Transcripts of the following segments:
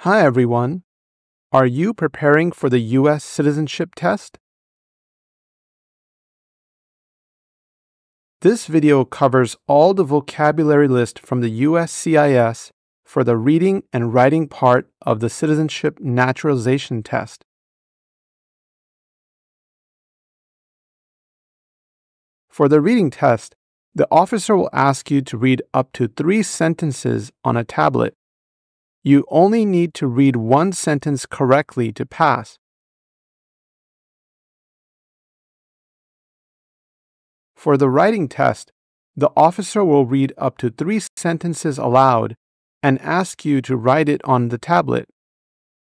Hi everyone. Are you preparing for the U.S. citizenship test? This video covers all the vocabulary list from the USCIS for the reading and writing part of the citizenship naturalization test. For the reading test, the officer will ask you to read up to 3 sentences on a tablet. You only need to read 1 sentence correctly to pass. For the writing test, the officer will read up to 3 sentences aloud and ask you to write it on the tablet.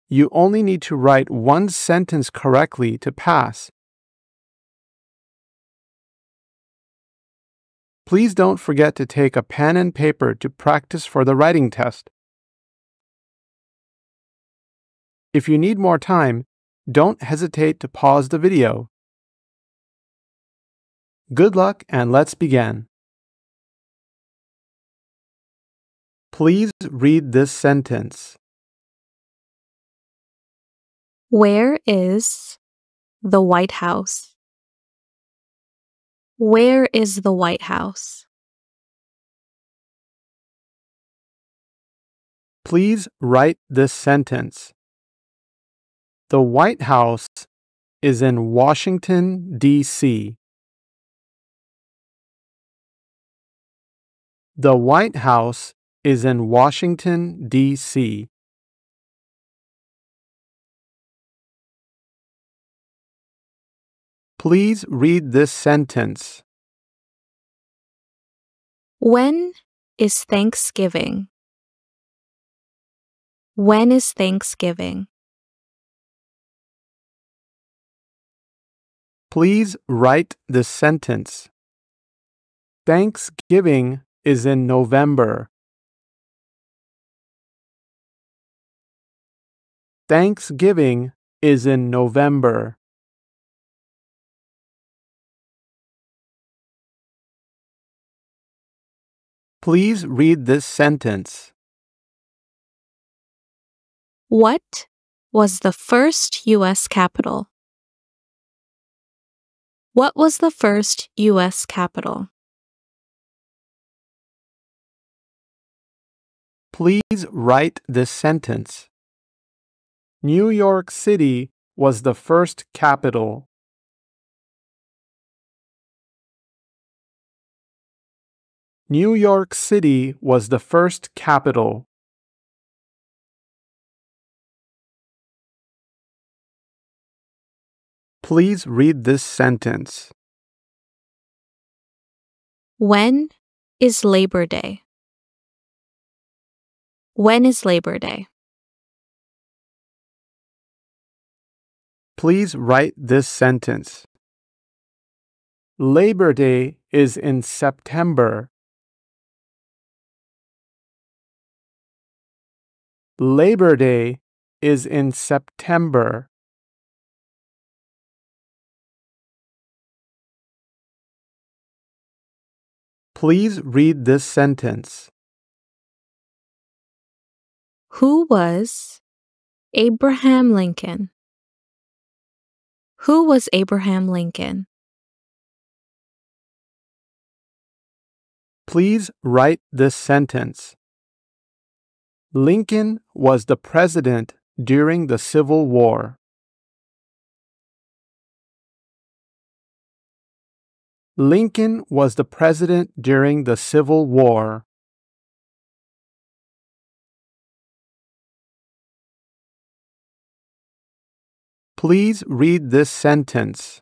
You only need to write 1 sentence correctly to pass. Please don't forget to take a pen and paper to practice for the writing test. If you need more time, don't hesitate to pause the video. Good luck and let's begin. Please read this sentence. Where is the White House? Where is the White House? Please write this sentence. The White House is in Washington, D.C. The White House is in Washington, D.C. Please read this sentence. When is Thanksgiving? When is Thanksgiving? Please write this sentence. Thanksgiving is in November. Thanksgiving is in November. Please read this sentence. What was the first U.S. capital? What was the first U.S. capital? Please write this sentence. New York City was the first capital. New York City was the first capital. Please read this sentence. When is Labor Day? When is Labor Day? Please write this sentence. Labor Day is in September. Labor Day is in September. Please read this sentence. Who was Abraham Lincoln? Who was Abraham Lincoln? Please write this sentence. Lincoln was the president during the Civil War. Lincoln was the president during the Civil War. Please read this sentence.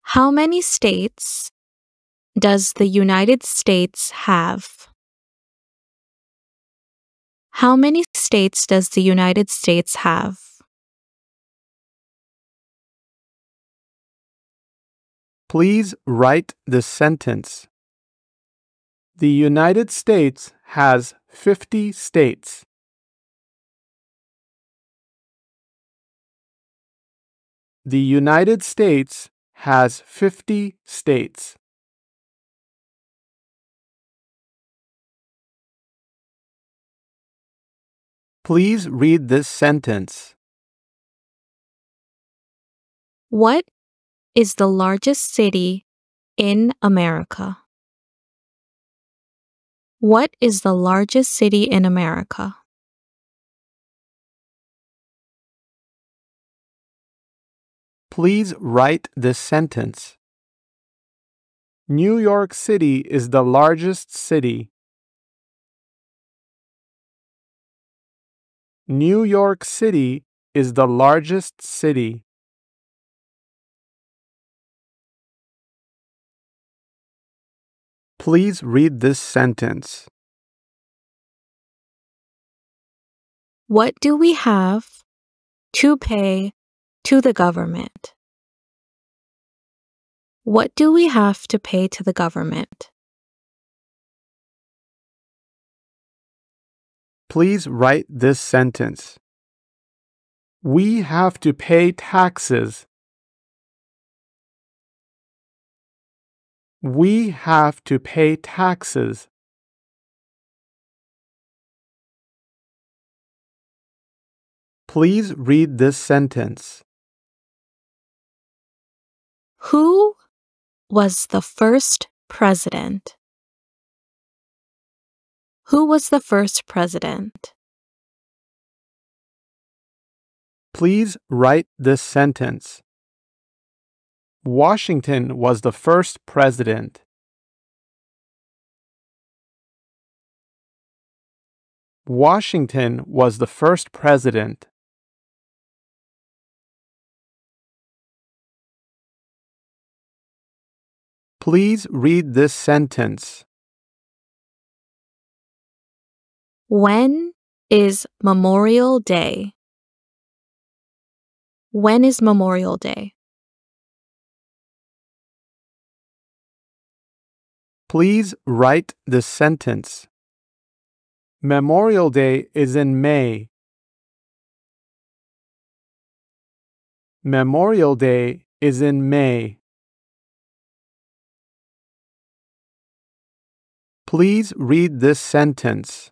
How many states does the United States have? How many states does the United States have? Please write this sentence. The United States has 50 states. The United States has 50 states. Please read this sentence. What is the largest city in America? What is the largest city in America? Please write this sentence. New York City is the largest city. New York City is the largest city. Please read this sentence. What do we have to pay to the government? What do we have to pay to the government? Please write this sentence. We have to pay taxes. We have to pay taxes. Please read this sentence. Who was the first president? Who was the first president? Please write this sentence. Washington was the first president. Washington was the first president. Please read this sentence. When is Memorial Day? When is Memorial Day? Please write this sentence. Memorial Day is in May. Memorial Day is in May. Please read this sentence.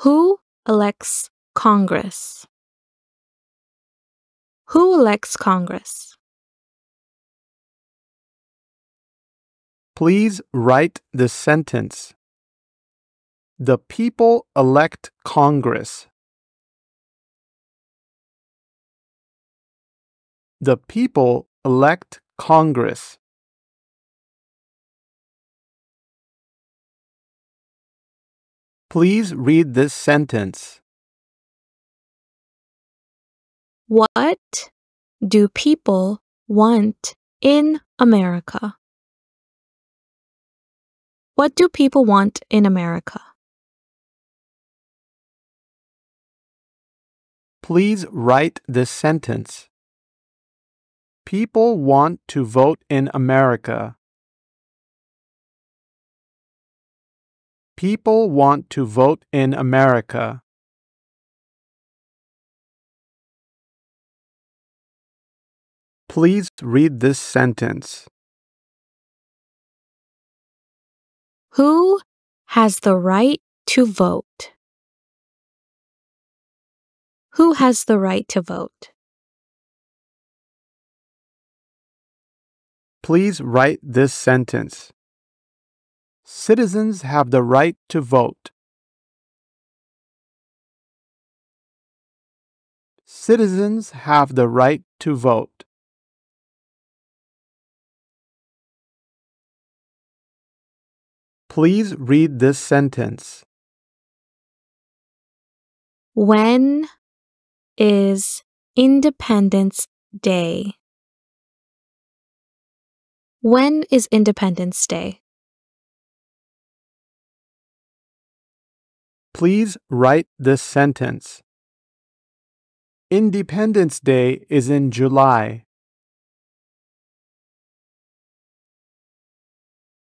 Who elects Congress? Who elects Congress? Please write this sentence. The people elect Congress. The people elect Congress. Please read this sentence. What do people want in America? What do people want in America? Please write this sentence. People want to vote in America. People want to vote in America. Please read this sentence. Who has the right to vote? Who has the right to vote? Please write this sentence. Citizens have the right to vote. Citizens have the right to vote. Please read this sentence. When is Independence Day? When is Independence Day? Please write this sentence. Independence Day is in July.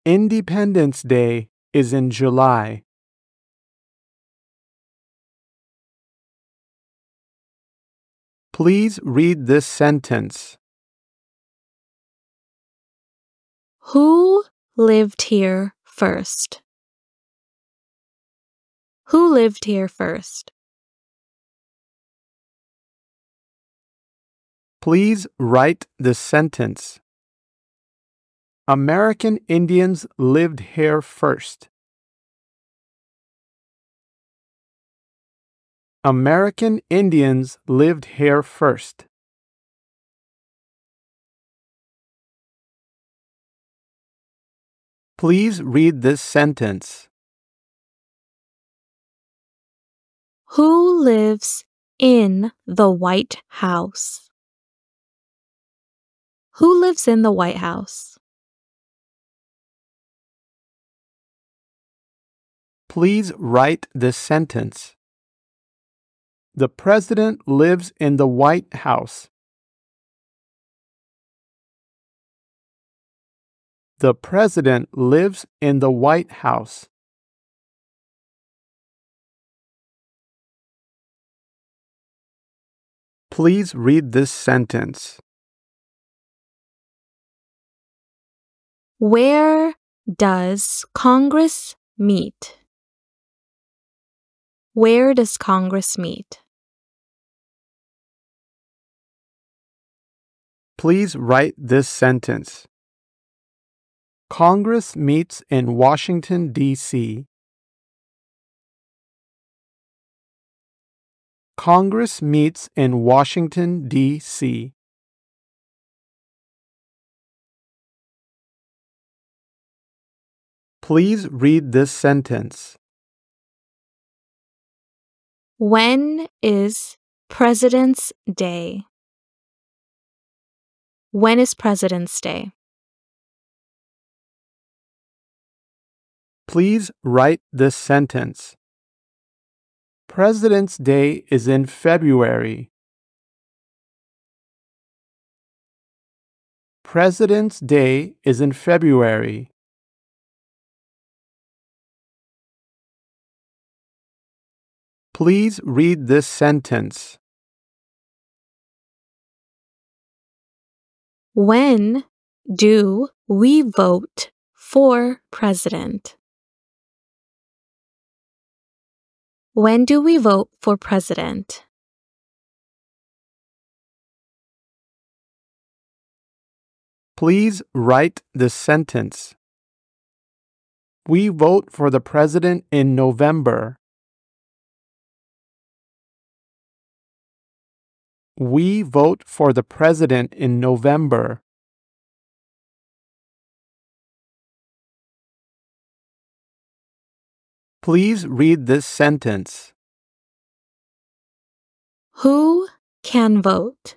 Independence Day is in July. Please read this sentence. Who lived here first? Who lived here first? Please write the sentence. American Indians lived here first. American Indians lived here first. Please read this sentence. Who lives in the White House? Who lives in the White House? Please write this sentence. The President lives in the White House. The President lives in the White House. Please read this sentence. Where does Congress meet? Where does Congress meet? Please write this sentence. Congress meets in Washington, D.C. Congress meets in Washington, D.C. Please read this sentence. When is President's Day? When is President's Day? Please write this sentence. President's Day is in February. President's Day is in February. Please read this sentence. When do we vote for president? When do we vote for president? Please write this sentence. We vote for the president in November. We vote for the president in November. Please read this sentence. Who can vote?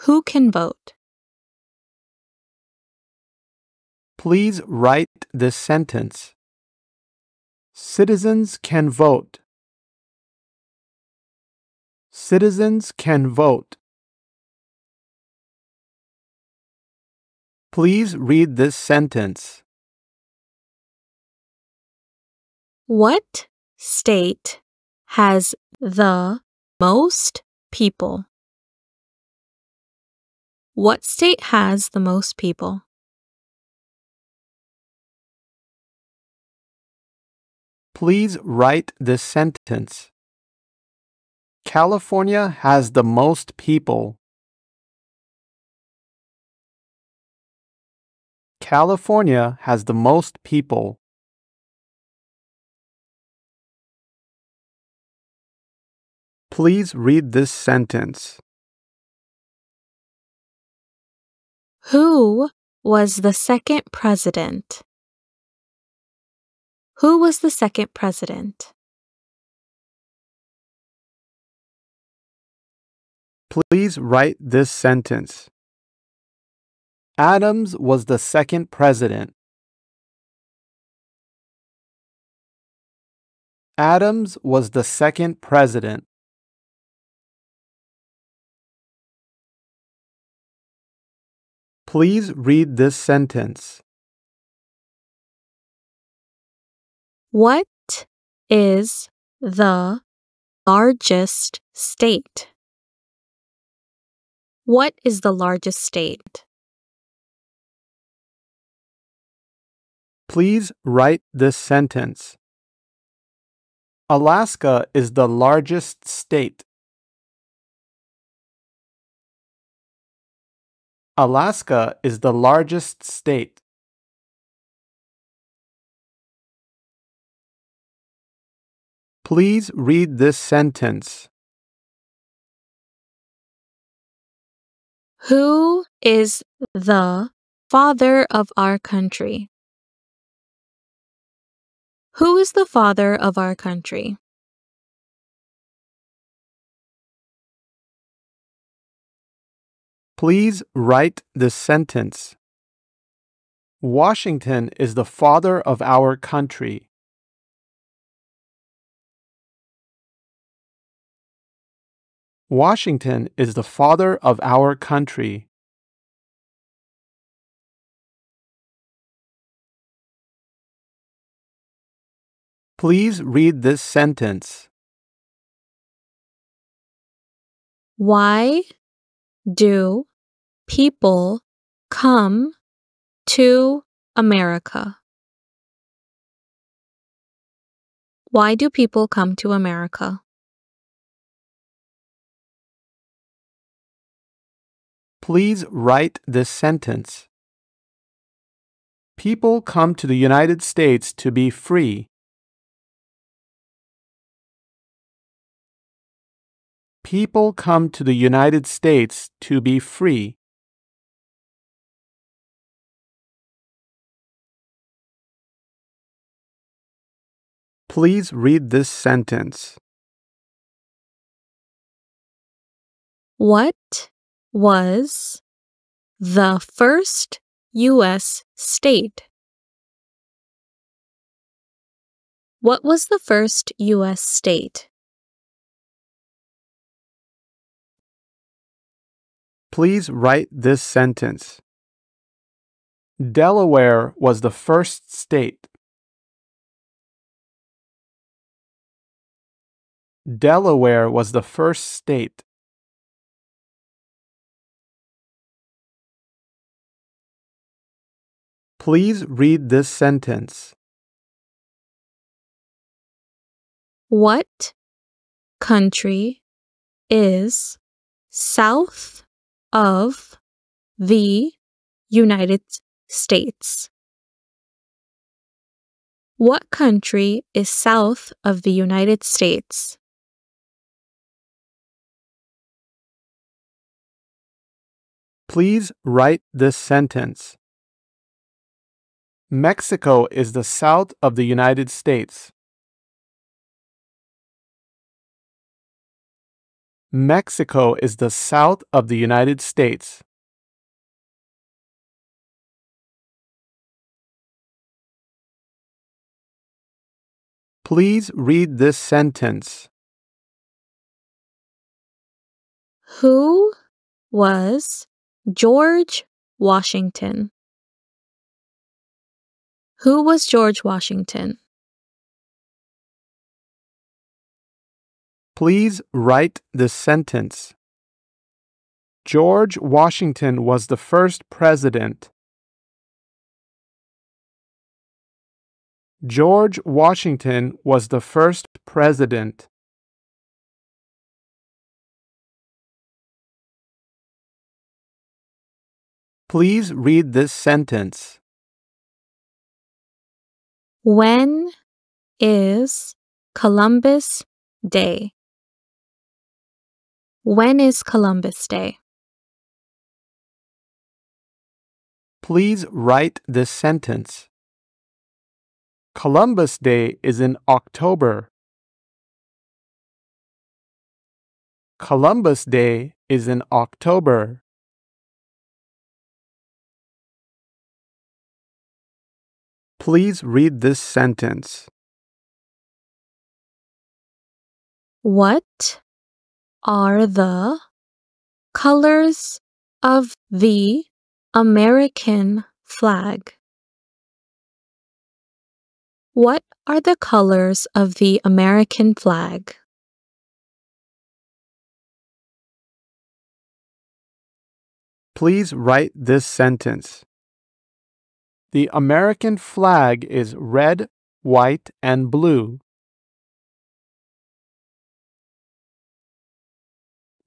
Who can vote? Please write this sentence. Citizens can vote. Citizens can vote. Please read this sentence. What state has the most people? What state has the most people? Please write this sentence. California has the most people. California has the most people. Please read this sentence. Who was the second president? Who was the second president? Please write this sentence. Adams was the second president. Adams was the second president. Please read this sentence. What is the largest state? What is the largest state? Please write this sentence. Alaska is the largest state. Alaska is the largest state. Please read this sentence. Who is the father of our country? Who is the father of our country? Please write this sentence. Washington is the father of our country. Washington is the father of our country. Please read this sentence. Why do people come to America? Why do people come to America? Please write this sentence. People come to the United States to be free. People come to the United States to be free. Please read this sentence. What was the first U.S. state? What was the first U.S. state? Please write this sentence. Delaware was the first state. Delaware was the first state. Please read this sentence. What country is south of the United States? What country is south of the United States? Please write this sentence. Mexico is the south of the United States. Mexico is the south of the United States. Please read this sentence. Who was George Washington? Who was George Washington? Please write this sentence. George Washington was the first president. George Washington was the first president. Please read this sentence. When is Columbus Day? When is Columbus Day? Please write this sentence. Columbus Day is in October. Columbus Day is in October. Please read this sentence. What are the colors of the American flag? What are the colors of the American flag? Please write this sentence. The American flag is red, white, and blue.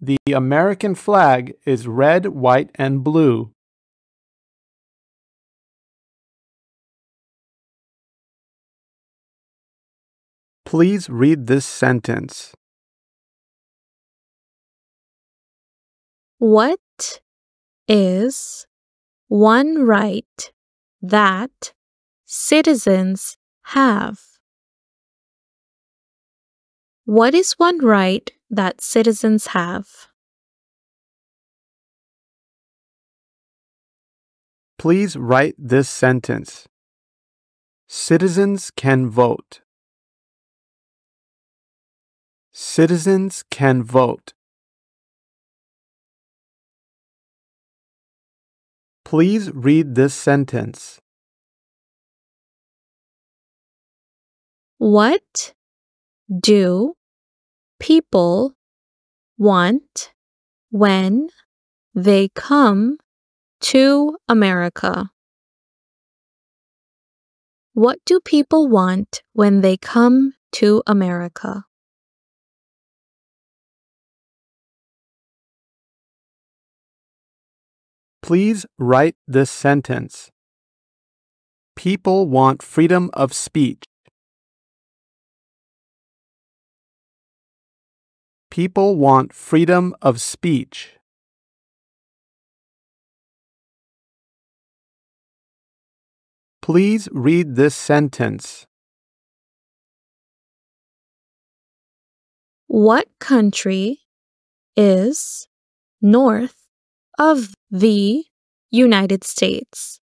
The American flag is red, white, and blue. Please read this sentence. What is one right that citizens have? What is one right that citizens have? Please write this sentence. Citizens can vote. Citizens can vote. Please read this sentence. What do people want when they come to America? What do people want when they come to America? Please write this sentence. People want freedom of speech. People want freedom of speech. Please read this sentence. What country is north of the United States?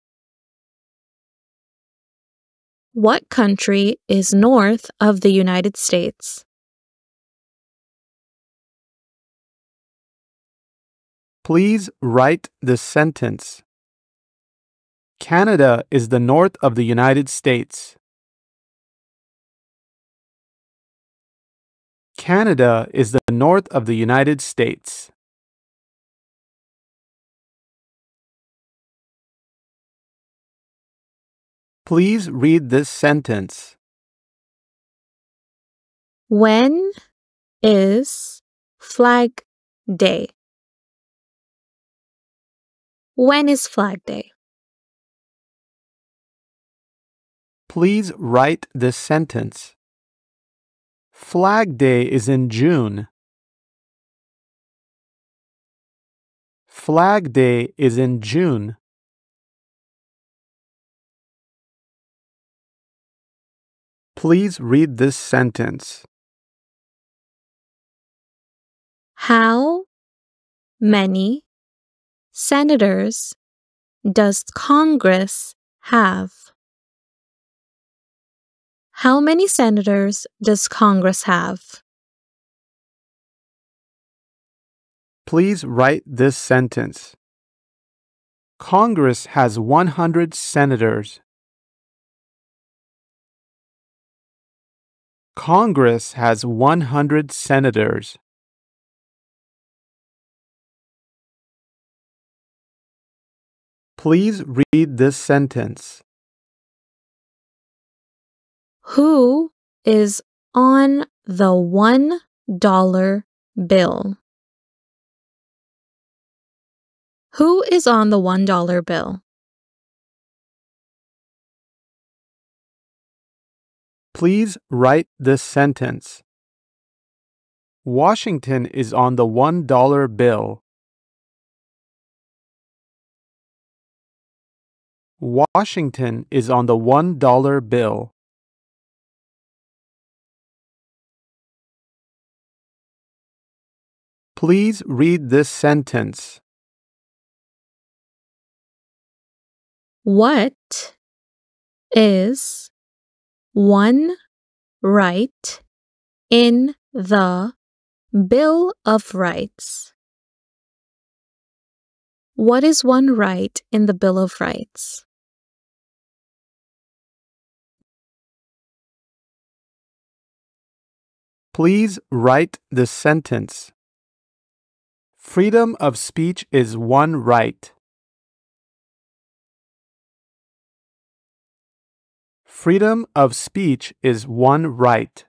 What country is north of the United States? Please write this sentence. Canada is the north of the United States. Canada is the north of the United States. Please read this sentence. When is Flag Day? When is Flag Day? Please write this sentence. Flag Day is in June. Flag Day is in June. Please read this sentence. How many senators does Congress have? How many senators does Congress have? Please write this sentence. Congress has 100 senators. Congress has 100 senators. Please read this sentence. Who is on the $1 bill? Who is on the $1 bill? Please write this sentence. Washington is on the $1 bill. Washington is on the $1 bill. Please read this sentence. What is one right in the Bill of Rights? What is one right in the Bill of Rights? Please write this sentence. Freedom of speech is one right. Freedom of speech is one right.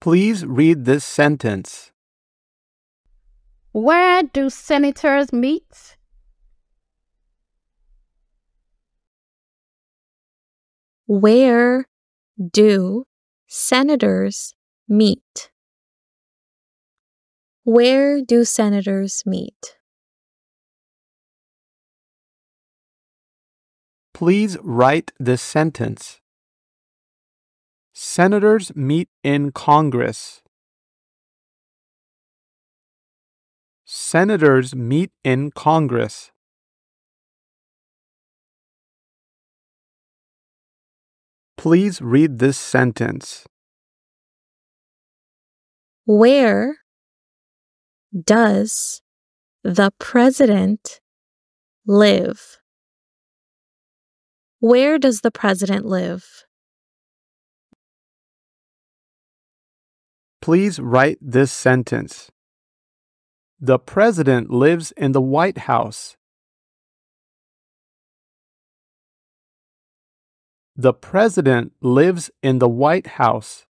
Please read this sentence. Where do senators meet? Where do senators meet? Where do senators meet? Please write this sentence. Senators meet in Congress. Senators meet in Congress. Please read this sentence. Where does the president live? Where does the president live? Please write this sentence. The president lives in the White House. The president lives in the White House.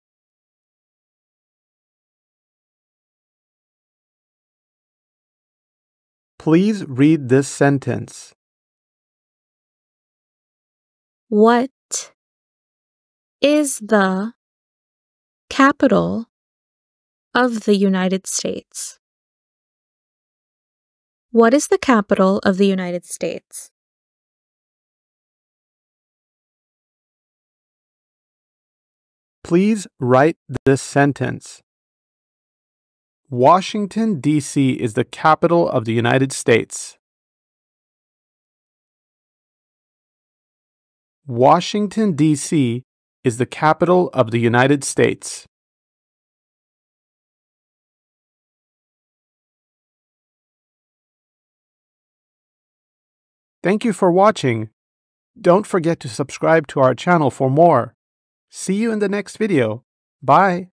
Please read this sentence. What is the capital of the United States? What is the capital of the United States? Please write this sentence. Washington, D.C. is the capital of the United States. Washington, D.C. is the capital of the United States. Thank you for watching. Don't forget to subscribe to our channel for more. See you in the next video. Bye.